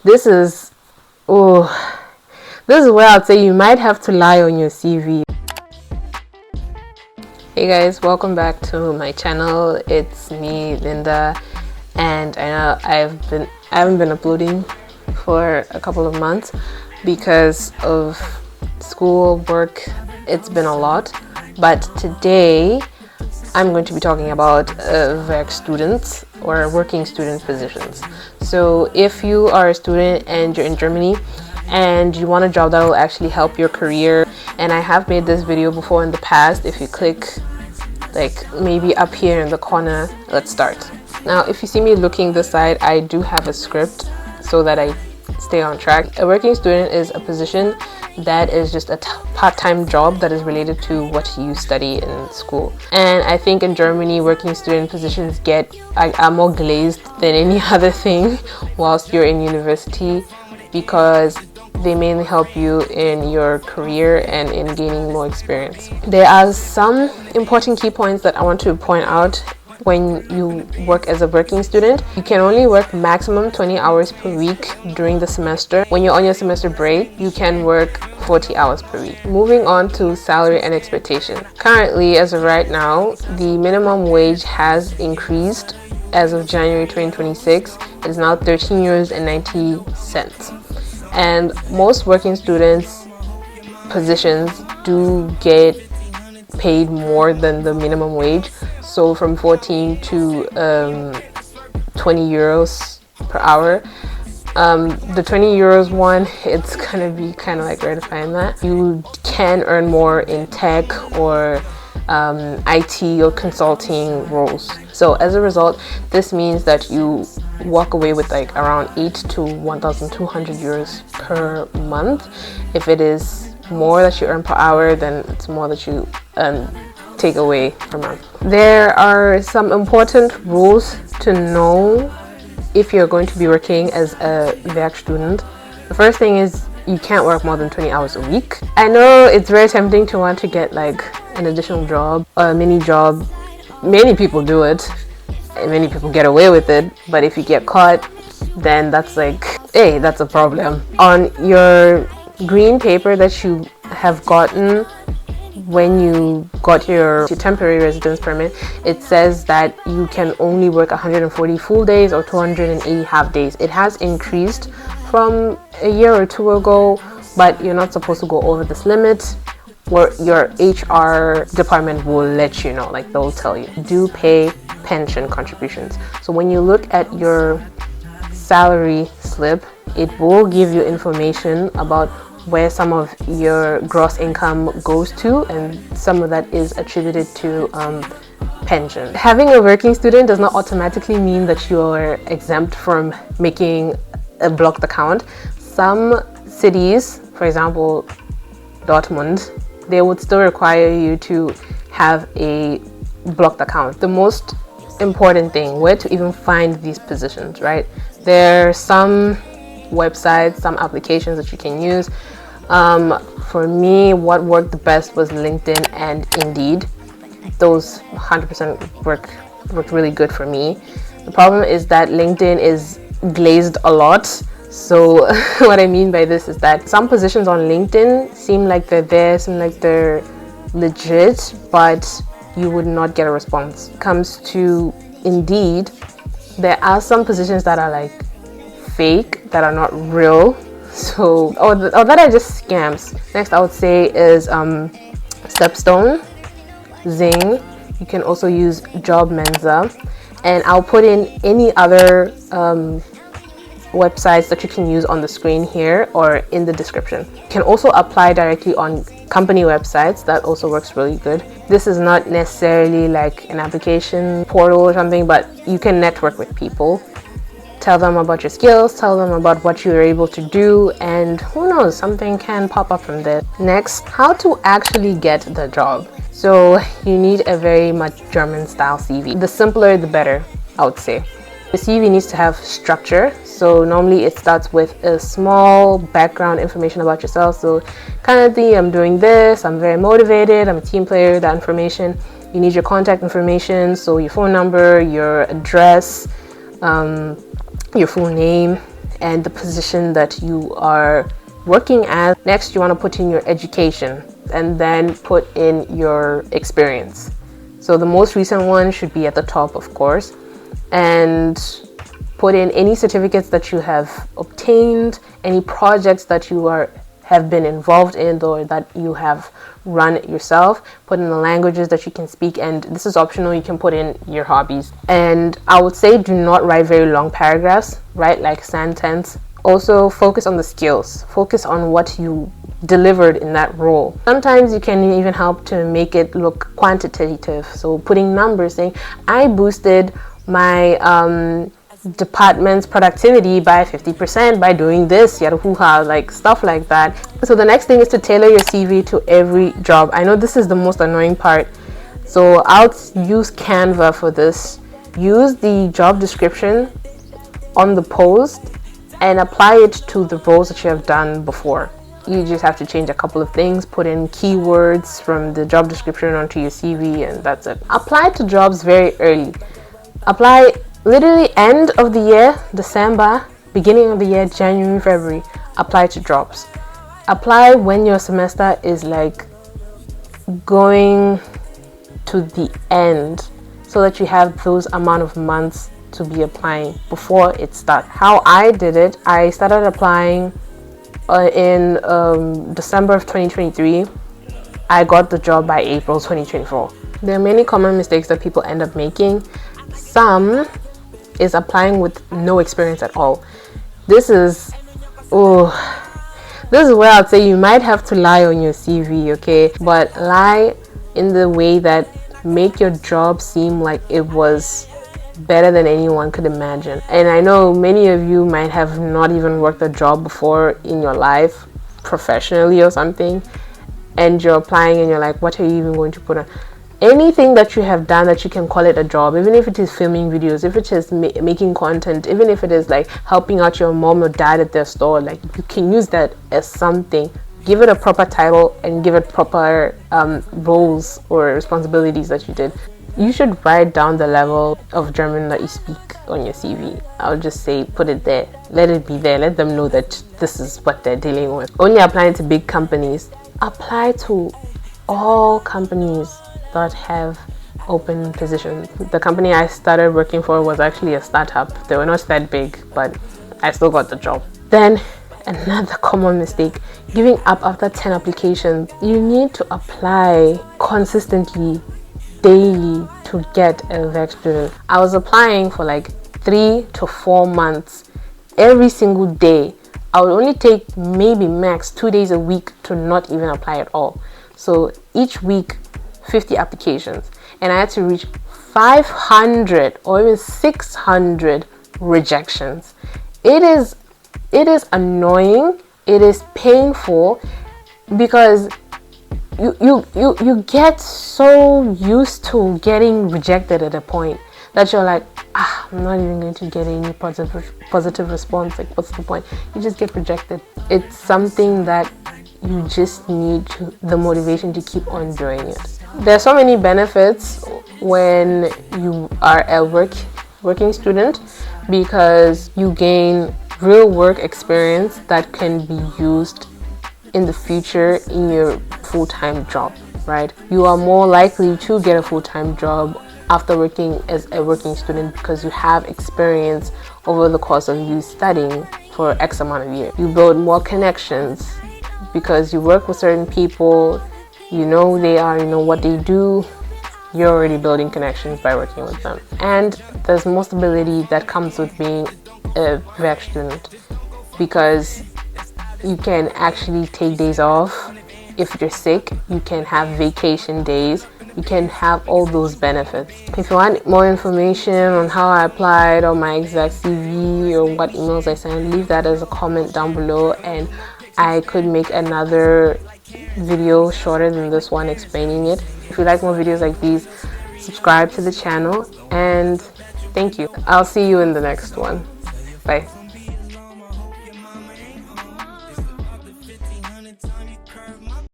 This is, oh, this is where I'd say you might have to lie on your CV. Hey guys, welcome back to my channel. It's me, Linda, and I know I haven't been uploading for a couple of months because of school work. It's been a lot, but today I'm going to be talking about Werkstudent or working student positions. So if you are a student and you're in Germany and you want a job that will actually help your career, and I have made this video before in the past. If you click like maybe up here in the corner, let's start. Now if you see me looking this side, I do have a script so that I stay on track. A working student is a position that is just a part-time job that is related to what you study in school. And I think in Germany, working student positions are more glazed than any other thing whilst you're in university, because they mainly help you in your career and in gaining more experience. There are some important key points that I want to point out. When you work as a working student, you can only work maximum 20 hours per week during the semester. When you're on your semester break, you can work 40 hours per week. Moving on to salary and expectation. Currently, as of right now, the minimum wage has increased. As of January 2026, it is now 13 euros and 90 cents. And most working students positions do get paid more than the minimum wage, so from 14 to 20 euros per hour. The 20 euros one, it's gonna be kind of like ratifying that. You can earn more in tech or IT or consulting roles. So as a result, this means that you walk away with like around 8 to 1,200 euros per month. If it is more that you earn per hour, then it's more that you take away per month. There are some important rules to know if you're going to be working as a Werkstudent. The first thing is you can't work more than 20 hours a week. I know it's very tempting to want to get like an additional job or a mini job. Many people do it and many people get away with it, but if you get caught, then that's like, hey, that's a problem. On your green paper that you have gotten when you got your temporary residence permit, it says that you can only work 140 full days or 280 half days. It has increased from a year or two ago, but you're not supposed to go over this limit, where your HR department will let you know, like they'll tell you. Do pay pension contributions. So when you look at your salary slip, it will give you information about where some of your gross income goes to, and some of that is attributed to pension. Having a working student does not automatically mean that you're exempt from making a blocked account. Some cities, for example Dortmund, they would still require you to have a blocked account. The most important thing, where to even find these positions, right? There are some websites, some applications that you can use. For me, what worked the best was LinkedIn and Indeed. Those 100% worked really good for me. The problem is that LinkedIn is glazed a lot. So what I mean by this is that some positions on LinkedIn seem like they're there, seem like they're legit, but you would not get a response. When it comes to Indeed, there are some positions that are like fake, that are not real. So, or that are just scams. Next, I would say is Stepstone, Zing. You can also use Job Mensa, and I'll put in any other websites that you can use on the screen here or in the description. You can also apply directly on company websites. That also works really good. This is not necessarily like an application portal or something, but you can network with people. Tell them about your skills, tell them about what you're able to do, and who knows, something can pop up from there. Next, how to actually get the job. So you need a very much German style CV. The simpler, the better, I would say. The CV needs to have structure. So normally it starts with a small background information about yourself. So currently I'm doing this, I'm very motivated, I'm a team player, that information. You need your contact information, so your phone number, your address, your full name, and the position that you are working as. Next, you want to put in your education and then put in your experience. So the most recent one should be at the top, of course, and put in any certificates that you have obtained, any projects that you have been involved in or that you have run yourself. Put in the languages that you can speak, and this is optional. You can put in your hobbies. And I would say do not write very long paragraphs, write like sentence. Also focus on the skills, focus on what you delivered in that role. Sometimes you can even help to make it look quantitative, so putting numbers, saying I boosted my department's productivity by 50% by doing this, yada hoo-ha, like stuff like that. So the next thing is to tailor your CV to every job. I know this is the most annoying part, so I'll use Canva for this. Use the job description on the post and apply it to the roles that you have done before. You just have to change a couple of things, put in keywords from the job description onto your CV, and that's it. Apply to jobs very early. Apply literally end of the year, December, beginning of the year, January, February. Apply to jobs. Apply when your semester is like going to the end, so that you have those amount of months to be applying before it starts. How I did it, I started applying in December of 2023. I got the job by April 2024. There are many common mistakes that people end up making. Some is applying with no experience at all. This is where I'd say you might have to lie on your CV, okay? But lie in the way that make your job seem like it was better than anyone could imagine. And I know many of you might have not even worked a job before in your life, professionally or something, and you're applying and you're like, what are you even going to put on? Anything that you have done that you can call it a job, even if it is filming videos, if it is making content, even if it is like helping out your mom or dad at their store, like you can use that as something. Give it a proper title and give it proper roles or responsibilities that you did. You should write down the level of German that you speak on your CV. I'll just say put it there. Let it be there. Let them know that this is what they're dealing with. Only applying to big companies. Apply to all companies that have open positions. The company I started working for was actually a startup. They were not that big, but I still got the job. Then another common mistake, giving up after 10 applications. You need to apply consistently, daily, to get a Werkstudent. I was applying for like 3 to 4 months every single day. I would only take maybe max 2 days a week to not even apply at all. So each week 50 applications, and I had to reach 500 or even 600 rejections. It is annoying, it is painful, because you get so used to getting rejected at a point that you're like, I'm not even going to get any positive response. Like, what's the point? You just get rejected. It's something that you just need the motivation to keep on doing it. There's so many benefits when you are a working student, because you gain real work experience that can be used in the future in your full-time job, right? You are more likely to get a full-time job after working as a working student because you have experience over the course of you studying for X amount of years. You build more connections because you work with certain people, you know who they are, you know what they do. You're already building connections by working with them. And there's more stability that comes with being a Werkstudent, because you can actually take days off. If you're sick, you can have vacation days. You can have all those benefits. If you want more information on how I applied, or my exact CV, or what emails I sent, leave that as a comment down below, and I could make another video shorter than this one explaining it. If you like more videos like these, subscribe to the channel, and thank you. I'll see you in the next one. Bye.